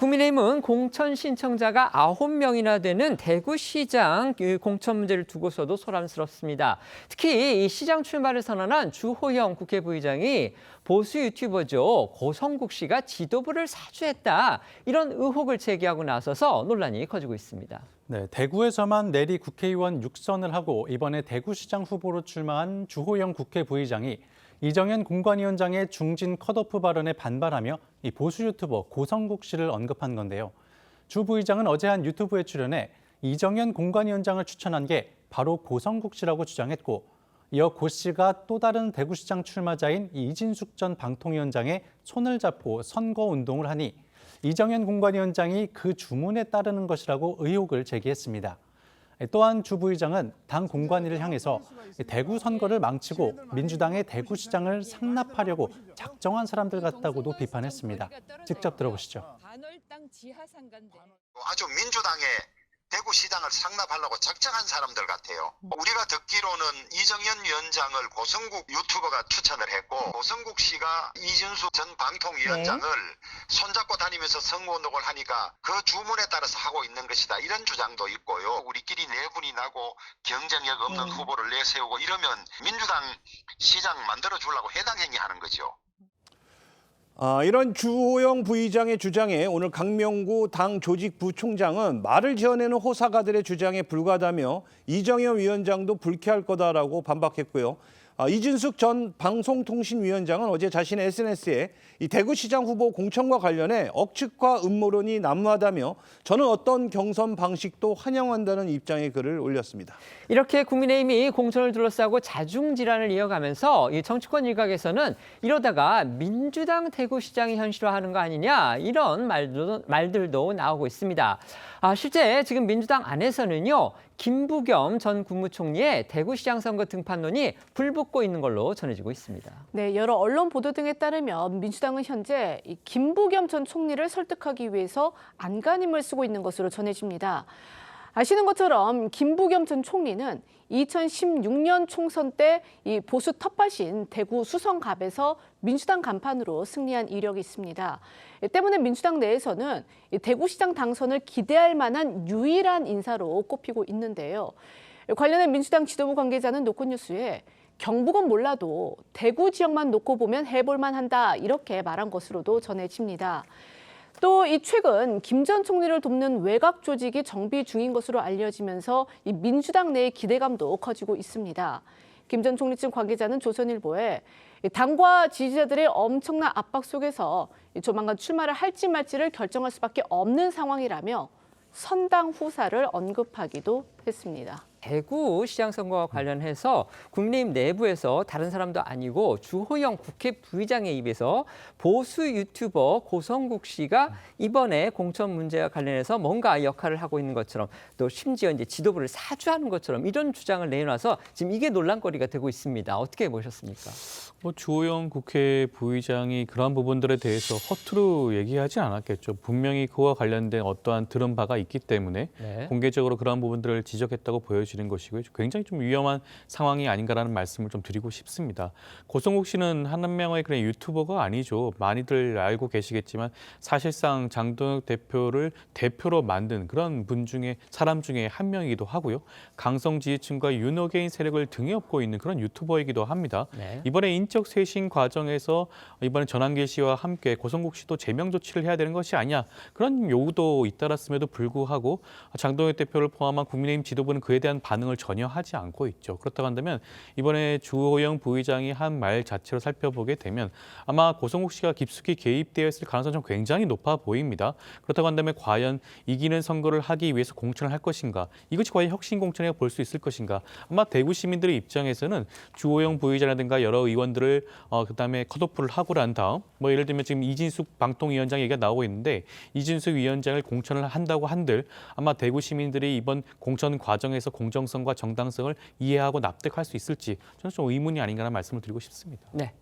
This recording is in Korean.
국민의힘은 공천 신청자가 9명이나 되는 대구시장 공천 문제를 두고서도 소란스럽습니다. 특히 이 시장 출마를 선언한 주호영 국회 부의장이 보수 유튜버죠. 고성국 씨가 지도부를 사주했다. 이런 의혹을 제기하고 나서서 논란이 커지고 있습니다. 네, 대구에서만 내리 국회의원 6선을 하고 이번에 대구시장 후보로 출마한 주호영 국회 부의장이 이정현 공관위원장의 중진 컷오프 발언에 반발하며 이 보수 유튜버 고성국 씨를 언급한 건데요. 주 부의장은 어제 한 유튜브에 출연해 이정현 공관위원장을 추천한 게 바로 고성국 씨라고 주장했고, 이어 고 씨가 또 다른 대구시장 출마자인 이진숙 전 방통위원장의 손을 잡고 선거운동을 하니 이정현 공관위원장이 그 주문에 따르는 것이라고 의혹을 제기했습니다. 또한 주 부의장은 당 공관위를 향해서 대구 선거를 망치고 민주당의 대구시장을 상납하려고 작정한 사람들 같다고도 비판했습니다. 직접 들어보시죠. 아주 민주당의 대구시장을 상납하려고 작정한 사람들 같아요. 우리가 듣기로는 이정현 위원장을 고성국 유튜버가 추천을 했고, 고성국 씨가 이준수 전 방통위원장을 손잡고 다니면서 선거운동을 하니까 그 주문에 따라서 하고 있는 것이다, 이런 주장도 있고요. 우리끼리 내분이 나고 경쟁력 없는 후보를 내세우고 이러면 민주당 시장 만들어주려고 해당 행위하는 거죠. 이런 주호영 부의장의 주장에 오늘 강명구 당 조직부총장은 말을 지어내는 호사가들의 주장에 불과하다며 이정현 위원장도 불쾌할 거다라고 반박했고요. 이진숙 전 방송통신위원장은 어제 자신의 SNS에 이 대구시장 후보 공천과 관련해 억측과 음모론이 난무하다며 저는 어떤 경선 방식도 환영한다는 입장의 글을 올렸습니다. 이렇게 국민의힘이 공천을 둘러싸고 자중질환을 이어가면서 이 정치권 일각에서는 이러다가 민주당 대구시장이 현실화하는 거 아니냐, 이런 말들도 나오고 있습니다. 실제 지금 민주당 안에서는요, 김부겸 전 국무총리의 대구시장 선거 등판론이 불붙고 있는 걸로 전해지고 있습니다. 네, 여러 언론 보도 등에 따르면 민주당은 현재 이 김부겸 전 총리를 설득하기 위해서 안간힘을 쓰고 있는 것으로 전해집니다. 아시는 것처럼 김부겸 전 총리는 2016년 총선 때 이 보수 텃밭인 대구 수성갑에서 민주당 간판으로 승리한 이력이 있습니다. 때문에 민주당 내에서는 이 대구시장 당선을 기대할 만한 유일한 인사로 꼽히고 있는데요. 관련해 민주당 지도부 관계자는 노컷뉴스에 경북은 몰라도 대구 지역만 놓고 보면 해볼만 한다, 이렇게 말한 것으로도 전해집니다. 또 이 최근 김 전 총리를 돕는 외곽 조직이 정비 중인 것으로 알려지면서 이 민주당 내의 기대감도 커지고 있습니다. 김 전 총리 측 관계자는 조선일보에 당과 지지자들의 엄청난 압박 속에서 조만간 출마를 할지 말지를 결정할 수밖에 없는 상황이라며 선당 후사를 언급하기도 했습니다. 대구시장 선거와 관련해서 국민의힘 내부에서 다른 사람도 아니고 주호영 국회 부의장의 입에서 보수 유튜버 고성국 씨가 이번에 공천 문제와 관련해서 뭔가 역할을 하고 있는 것처럼, 또 심지어 이제 지도부를 사주하는 것처럼 이런 주장을 내놔서 지금 이게 논란거리가 되고 있습니다. 어떻게 보셨습니까? 주호영 국회 부의장이 그런 부분들에 대해서 허투루 얘기하지 않았겠죠. 분명히 그와 관련된 어떠한 들은 바가 있기 때문에 공개적으로 그런 부분들을 지적했다고 보여지는 것이고요. 굉장히 좀 위험한 상황이 아닌가라는 말씀을 좀 드리고 싶습니다. 고성국 씨는 한 명의 그런 유튜버가 아니죠. 많이들 알고 계시겠지만 사실상 장동혁 대표를 대표로 만든 그런 사람 중에 한 명이기도 하고요. 강성 지지층과 윤호개인 세력을 등에 업고 있는 그런 유튜버이기도 합니다. 이번에 인적 쇄신 과정에서 이번에 전한길 씨와 함께 고성국 씨도 제명 조치를 해야 되는 것이 아니냐, 그런 요구도 잇따랐음에도 불구하고 장동혁 대표를 포함한 국민의힘 지도부는 그에 대한 반응을 전혀 하지 않고 있죠. 그렇다고 한다면 이번에 주호영 부의장이 한 말 자체로 살펴보게 되면 아마 고성국 씨가 깊숙이 개입되어 있을 가능성이 좀 굉장히 높아 보입니다. 그렇다고 한다면 과연 이기는 선거를 하기 위해서 공천을 할 것인가, 이것이 과연 혁신 공천이라고 볼 수 있을 것인가. 아마 대구 시민들의 입장에서는 주호영 부의장이라든가 여러 의원들을 그다음에 컷오프를 하고 난 다음, 예를 들면 지금 이진숙 방통위원장 얘기가 나오고 있는데 이진숙 위원장을 공천을 한다고 한들 아마 대구 시민들이 이번 공천 과정에서 공정성과 정당성을 이해하고 납득할 수 있을지 저는 좀 의문이 아닌가라는 말씀을 드리고 싶습니다. 네.